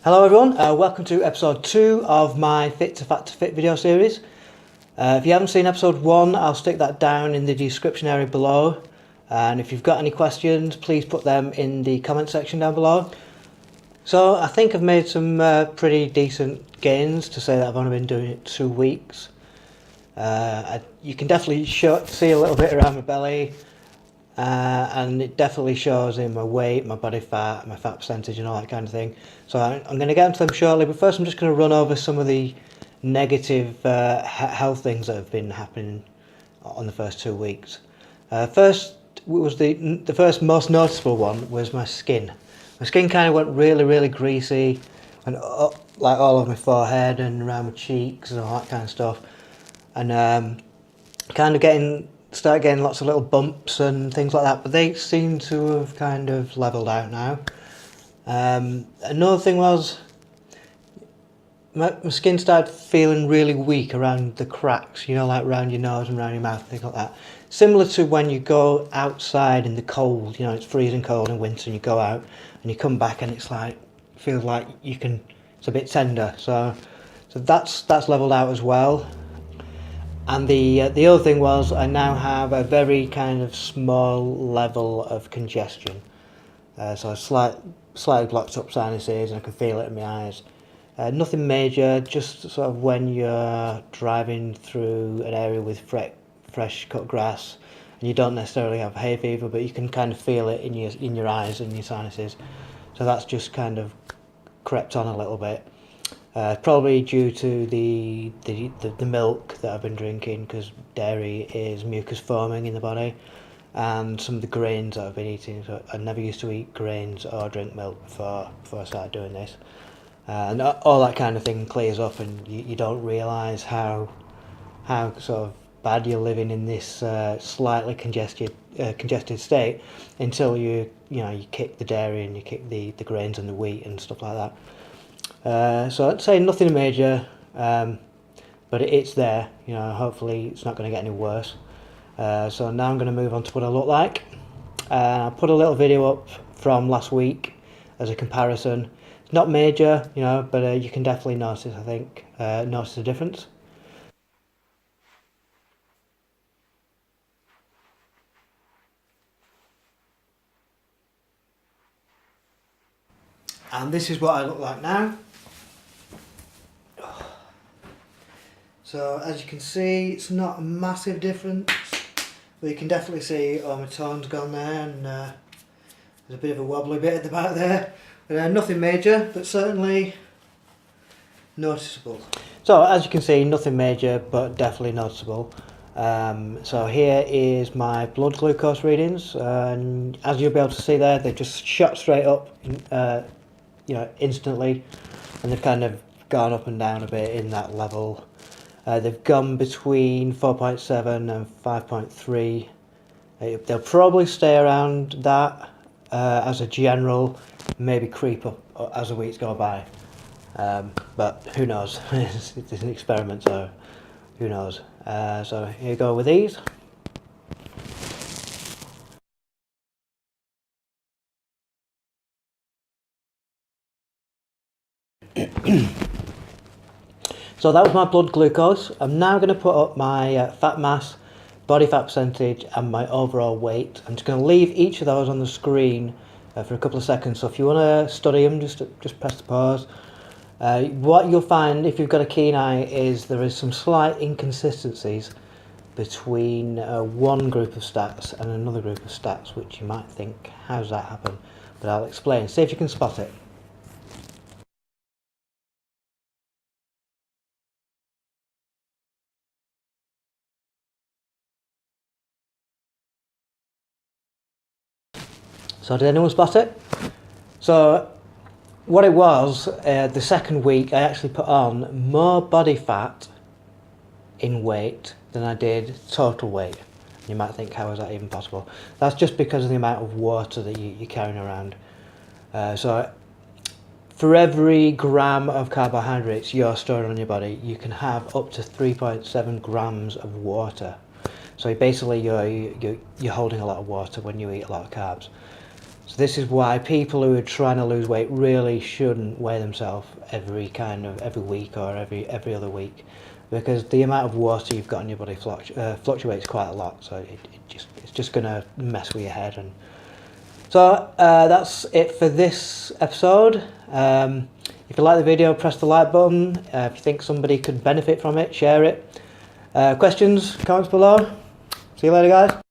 Hello everyone, welcome to episode 2 of my Fit to Fat to Fit video series. If you haven't seen episode 1, I'll stick that down in the description area below. And if you've got any questions, please put them in the comment section down below. So I think I've made some pretty decent gains to say that I've only been doing it 2 weeks. You can definitely see a little bit around my belly. And it definitely shows in my weight, my body fat, my fat percentage and all that kind of thing. So I'm going to get into them shortly, but first I'm just going to run over some of the negative health things that have been happening on the first 2 weeks. First was the first most noticeable one was my skin. My skin kind of went really greasy, went up like all over my forehead and around my cheeks and all that kind of stuff, and kind of started getting lots of little bumps and things like that, but they seem to have kind of leveled out now. Another thing was my skin started feeling really weak around the cracks, you know, like around your nose and around your mouth, things like that. Similar to when you go outside in the cold, you know, it's freezing cold in winter and you go out and you come back and it's like, feels like it's a bit tender. So that's leveled out as well. And the other thing was I now have a very kind of small level of congestion. So slightly blocked up sinuses and I can feel it in my eyes. Nothing major, just sort of when you're driving through an area with fresh cut grass and you don't necessarily have hay fever, but you can kind of feel it in your eyes and your sinuses. So that's just kind of crept on a little bit. Probably due to the milk that I've been drinking, because dairy is mucus forming in the body, and some of the grains that I've been eating. So I never used to eat grains or drink milk before I started doing this, and all that kind of thing clears up, and you don't realise how sort of bad you're living in this slightly congested state until you kick the dairy and you kick the grains and the wheat and stuff like that. So I'd say nothing major, but it's there. You know, hopefully it's not going to get any worse. So now I'm going to move on to what I look like. I put a little video up from last week as a comparison. It's not major, you know, but you can definitely notice, I think, notice the difference. And this is what I look like now. So as you can see, it's not a massive difference, but you can definitely see my tone's gone there, and there's a bit of a wobbly bit at the back there. But nothing major, but certainly noticeable. So as you can see, nothing major, but definitely noticeable. So here is my blood glucose readings, and as you'll be able to see there, they just shot straight up, instantly, and they've kind of gone up and down a bit in that level. They've gone between 4.7 and 5.3. They'll probably stay around that as a general, maybe creep up as the weeks go by. But who knows? It's an experiment, so who knows? So here you go with these. So that was my blood glucose. I'm now going to put up my fat mass, body fat percentage and my overall weight. I'm just going to leave each of those on the screen for a couple of seconds. So if you want to study them, just press the pause. What you'll find if you've got a keen eye is there is some slight inconsistencies between one group of stats and another group of stats, which you might think, how's that happen? But I'll explain. See if you can spot it. So did anyone spot it? So what it was, the second week I actually put on more body fat in weight than I did total weight. You might think, how is that even possible? That's just because of the amount of water that you're carrying around. So for every gram of carbohydrates you're storing on your body, you can have up to 3.7 grams of water. So basically you're holding a lot of water when you eat a lot of carbs. So this is why people who are trying to lose weight really shouldn't weigh themselves every week or every other week, because the amount of water you've got in your body fluctuates quite a lot. So it's just going to mess with your head. And so that's it for this episode. If you like the video, press the like button. If you think somebody could benefit from it, share it. Questions, comments below. See you later, guys.